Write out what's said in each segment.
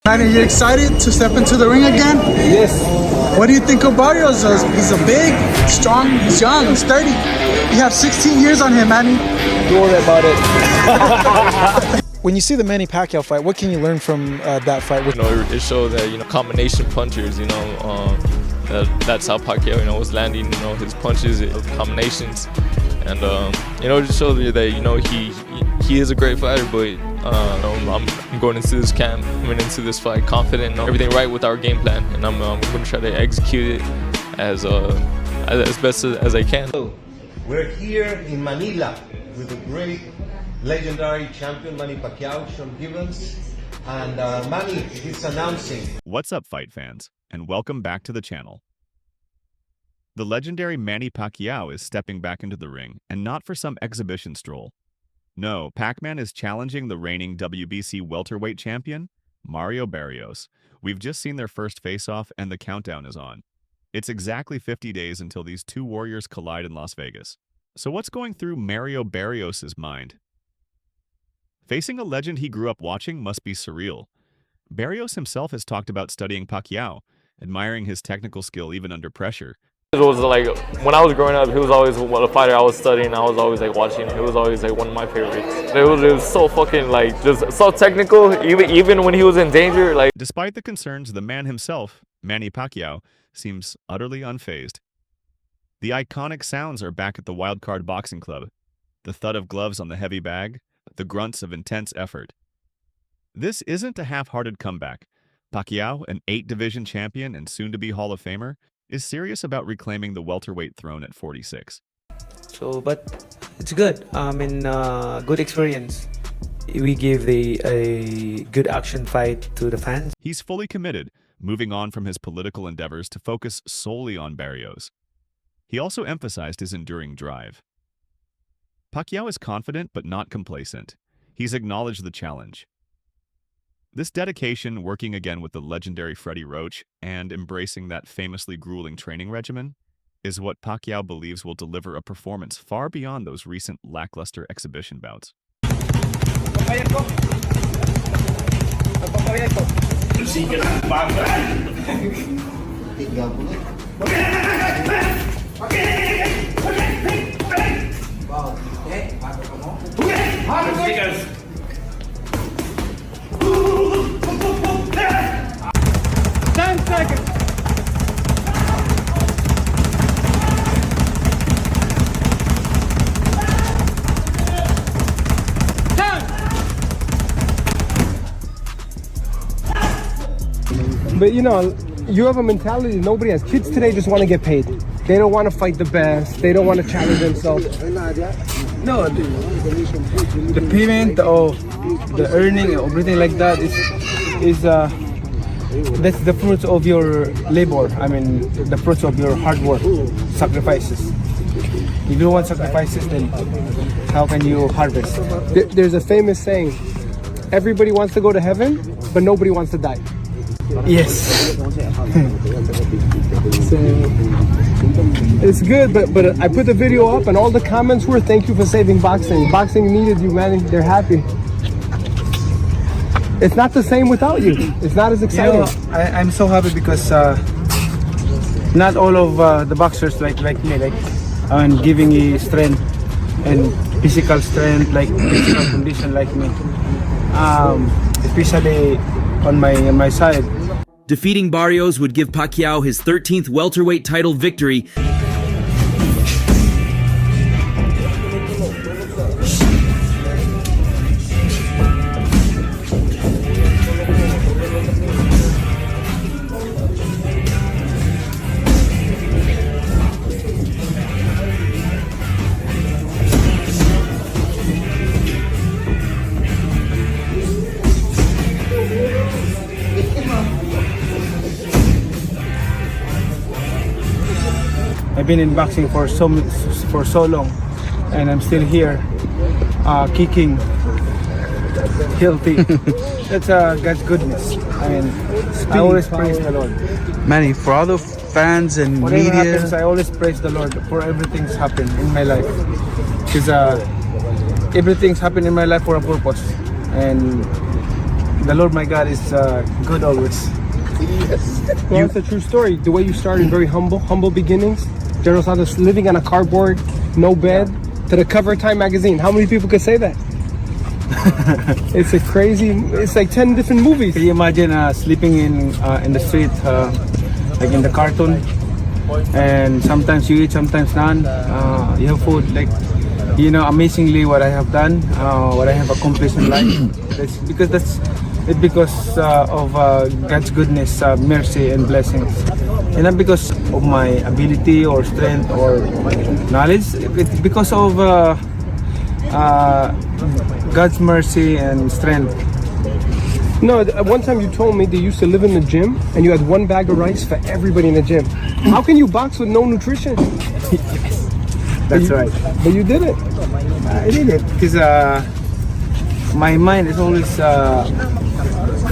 Man, are you excited to step into the ring again? Yes. What do you think of Barrios? He's a big, strong, he's young, sturdy. You have 16 years on him, Manny. Don't worry about it. When you see the Manny Pacquiao fight, what can you learn from that fight? You know, it showed that, combination punchers, that's how Pacquiao, was landing, his punches, combinations. And, it just showed you that, he is a great fighter, but I'm going into this camp, coming into this fight confident, everything right with our game plan, and I'm going to try to execute it as best as I can. We're here in Manila with the great legendary champion Manny Pacquiao, Sean Gibbons, and Manny is announcing. What's up, fight fans, and welcome back to the channel. The legendary Manny Pacquiao is stepping back into the ring, and not for some exhibition stroll. No, PacMan is challenging the reigning WBC welterweight champion, Mario Barrios. We've just seen their first face-off, and the countdown is on. It's exactly 50 days until these two warriors collide in Las Vegas. So what's going through Mario Barrios' mind? Facing a legend he grew up watching must be surreal. Barrios himself has talked about studying Pacquiao, admiring his technical skill even under pressure. It was like, when I was growing up, he was always a fighter I was studying, I was always watching. It was always one of my favorites. It was so fucking just so technical, even when he was in danger. Despite the concerns, the man himself, Manny Pacquiao, seems utterly unfazed. The iconic sounds are back at the Wildcard Boxing Club. The thud of gloves on the heavy bag, the grunts of intense effort. This isn't a half-hearted comeback. Pacquiao, an 8-division champion and soon-to-be Hall of Famer, is serious about reclaiming the welterweight throne at 46. But it's good. Good experience. We give a good action fight to the fans. He's fully committed, moving on from his political endeavors to focus solely on Barrios. He also emphasized his enduring drive. Pacquiao is confident but not complacent. He's acknowledged the challenge. This dedication, working again with the legendary Freddie Roach and embracing that famously grueling training regimen, is what Pacquiao believes will deliver a performance far beyond those recent lackluster exhibition bouts. But you have a mentality nobody has. Kids today just want to get paid. They don't want to fight the best. They don't want to challenge themselves. No, the payment or the earning, everything like that is that's the fruits of your labor. The fruits of your hard work, sacrifices. If you don't want sacrifices, then how can you harvest? There's a famous saying: everybody wants to go to heaven, but nobody wants to die. Yes. So it's good, but I put the video up and all the comments were thank you for saving boxing. Boxing needed you, man. They're happy. It's not the same without you. It's not as exciting. I'm so happy because not all of the boxers like me, giving me strength and physical strength, physical condition like me. Especially on my side. Defeating Barrios would give Pacquiao his 13th welterweight title victory. I've been in boxing for so long, and I'm still here, kicking, healthy. That's God's goodness. I always praise the Lord. Manny, for all the fans and whatever media, happens, I always praise the Lord for everything's happened in my life, because everything's happened in my life for a purpose, and the Lord my God is good always. Well, it's a true story. The way you started, very humble beginnings. General Santos living on a cardboard, no bed, to the cover of Time magazine. How many people could say that? It's like 10 different movies. Can you imagine sleeping in the street, like in the cartoon, and sometimes you eat, sometimes none. You have food, like, you know, amazingly what I have done, what I have accomplished in life. It's because of God's goodness, mercy, and blessings, and not because of my ability or strength or knowledge. It's because of God's mercy and strength. No, one time you told me that you used to live in the gym and you had one bag of rice for everybody in the gym. How can you box with no nutrition? Yes, that's right. But you did it. I did it because my mind is always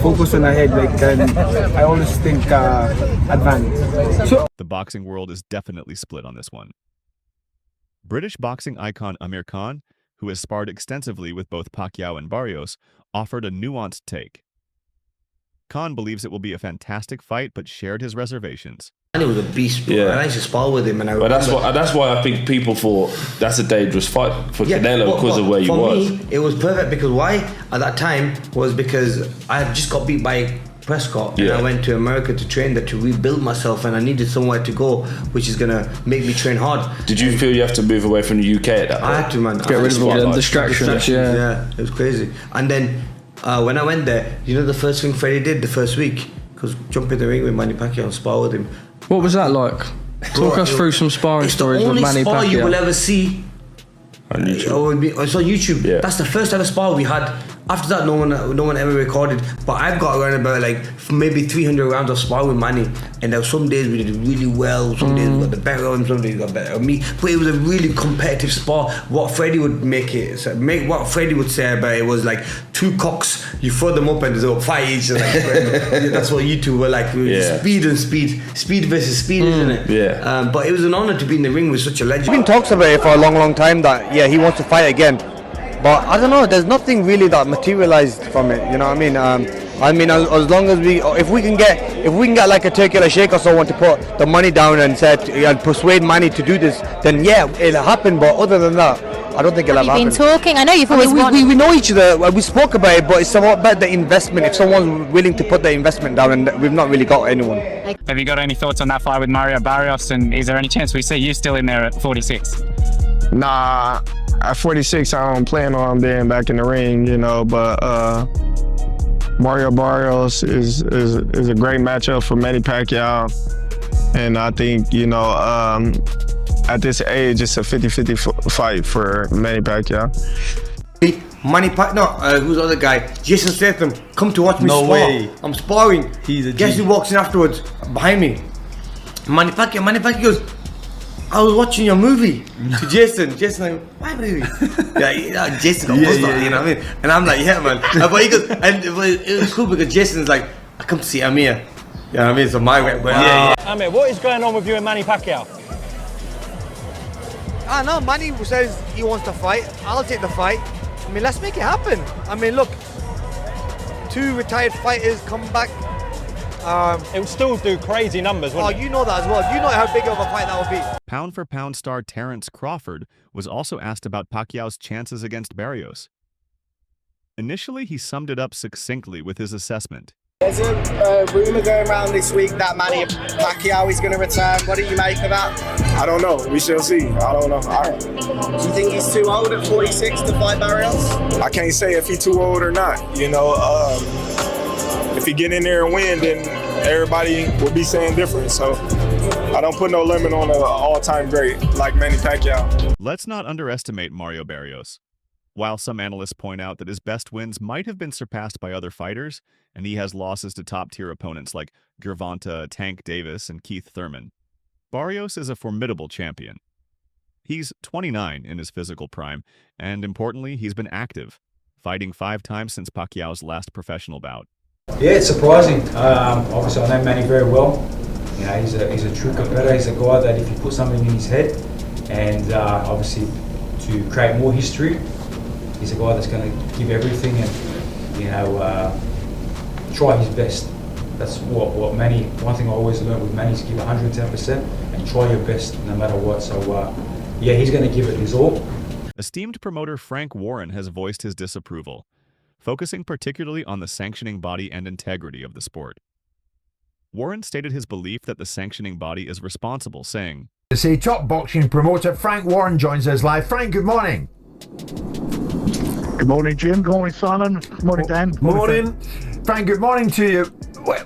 focused on ahead. Like I always think advance. So The boxing world is definitely split on this one. British boxing icon Amir Khan, who has sparred extensively with both Pacquiao and Barrios, offered a nuanced take. Khan believes it will be a fantastic fight, but shared his reservations. And he was a beast, bro. Yeah. I used to spar with him, and But that's why I think people thought that's a dangerous fight for Canelo because of where you was. For me, it was perfect because why? At that time was because I had just got beat by Prescott, and I went to America to train there to rebuild myself, and I needed somewhere to go, which is gonna make me train hard. Did you feel you have to move away from the UK at that point? I had to, man. Get rid of all the distractions. Yeah, it was crazy. And then when I went there, you know the first thing Freddie did the first week, because jump in the ring with Manny Pacquiao and spar with him. What was that like? Talk us through some sparring stories with Manny Pacquiao. It's the only spar you will ever see on YouTube. It's on YouTube. Yeah. That's the first ever spar we had. After that, no one ever recorded. But I've got around about like maybe 300 rounds of spar with Manny, and there were some days we did really well. Some days we got the better of him. Some days we got better of me. But it was a really competitive spar. What Freddie would what Freddie would say about it was like two cocks. You throw them up and there's a fight each. Like, that's what you two were like. Speed versus speed, isn't it? Yeah. But it was an honor to be in the ring with such a legend. There's been talks about it for a long time that he wants to fight again. But I don't know, there's nothing really that materialized from it, you know what I mean? As long as if we can get like a Turkey Sheikh or someone to put the money down and persuade Manny to do this, then yeah, it'll happen. But other than that, I don't think it'll ever happen. You've been talking. I know you've always wanted. We know each other. We spoke about it, but it's about the investment. If someone's willing to put the investment down, and we've not really got anyone. Have you got any thoughts on that fight with Mario Barrios? And is there any chance we see you still in there at 46? Nah, at 46, I don't plan on being back in the ring, you know. But Mario Barrios is a great matchup for Manny Pacquiao, and I think, you know, at this age, it's a 50-50 fight for Manny Pacquiao. Manny Pacquiao, who's the other guy? Jason Statham, come to watch me spar. Way. I'm sparring. Guess who walks in afterwards? Behind me. Manny Pacquiao goes, I was watching your movie. To Jason like, my movie? Jason got buzzed on, you know what I mean? And I'm like, yeah, man. But he goes, and it was cool because Jason's like, I come to see Amir. You know what I mean? So my way. Amir, what is going on with you and Manny Pacquiao? I know, Manny says he wants to fight. I'll take the fight. I mean, let's make it happen. I mean, look, two retired fighters come back. It would still do crazy numbers, wouldn't it? You know that as well. You know how big of a fight that would be. Pound-for-pound star Terrence Crawford was also asked about Pacquiao's chances against Barrios. Initially, he summed it up succinctly with his assessment. There's a rumour going around this week that Manny Pacquiao is going to return. What do you make of that? I don't know. We shall see. I don't know. Do you think he's too old at 46 to fight Barrios? I can't say if he's too old or not. You know, if he get in there and win, then everybody will be saying different. So I don't put no limit on an all-time great like Manny Pacquiao. Let's not underestimate Mario Barrios. While some analysts point out that his best wins might have been surpassed by other fighters, and he has losses to top-tier opponents like Gervonta, Tank Davis, and Keith Thurman, Barrios is a formidable champion. He's 29 in his physical prime, and importantly, he's been active, fighting 5 times since Pacquiao's last professional bout. Yeah, it's surprising. Obviously, I know Manny very well. You know, he's a true competitor. He's a guy that if you put something in his head, and obviously to create more history, he's a guy that's going to give everything. And you know, try his best. That's what Manny. One thing I always learned with Manny is give 110% and try your best no matter what. So yeah, he's going to give it his all. Esteemed promoter Frank Warren has voiced his disapproval, focusing particularly on the sanctioning body and integrity of the sport. Warren stated his belief that the sanctioning body is responsible, saying, To say top boxing promoter Frank Warren joins us live. Frank, good morning. Good morning, Jim. Good morning, Simon. Good morning, Dan. Good morning. Frank, good morning to you.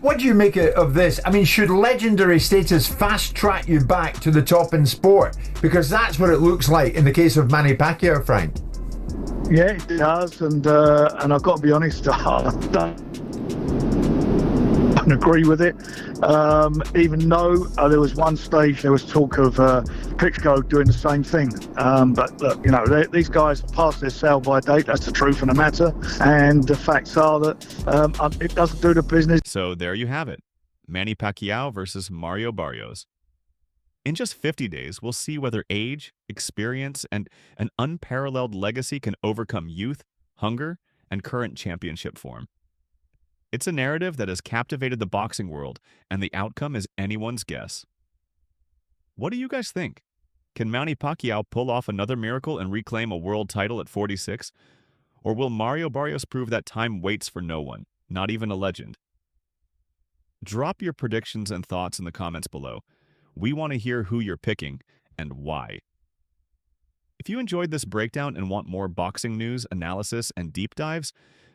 What do you make of this? I mean, should legendary status fast track you back to the top in sport? Because that's what it looks like in the case of Manny Pacquiao, Frank. Yeah, it does, and I've got to be honest, I don't agree with it. Even though there was one stage there was talk of Klitschko doing the same thing, but look, you know, these guys passed their sell-by date. That's the truth of the matter, and the facts are that it doesn't do the business. So there you have it, Manny Pacquiao versus Mario Barrios. In just 50 days, we'll see whether age, experience, and an unparalleled legacy can overcome youth, hunger, and current championship form. It's a narrative that has captivated the boxing world, and the outcome is anyone's guess. What do you guys think? Can Manny Pacquiao pull off another miracle and reclaim a world title at 46? Or will Mario Barrios prove that time waits for no one, not even a legend? Drop your predictions and thoughts in the comments below. We want to hear who you're picking and why. If you enjoyed this breakdown and want more boxing news, analysis, and deep dives,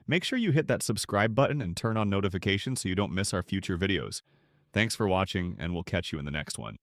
make sure you hit that subscribe button and turn on notifications so you don't miss our future videos. Thanks for watching, and we'll catch you in the next one.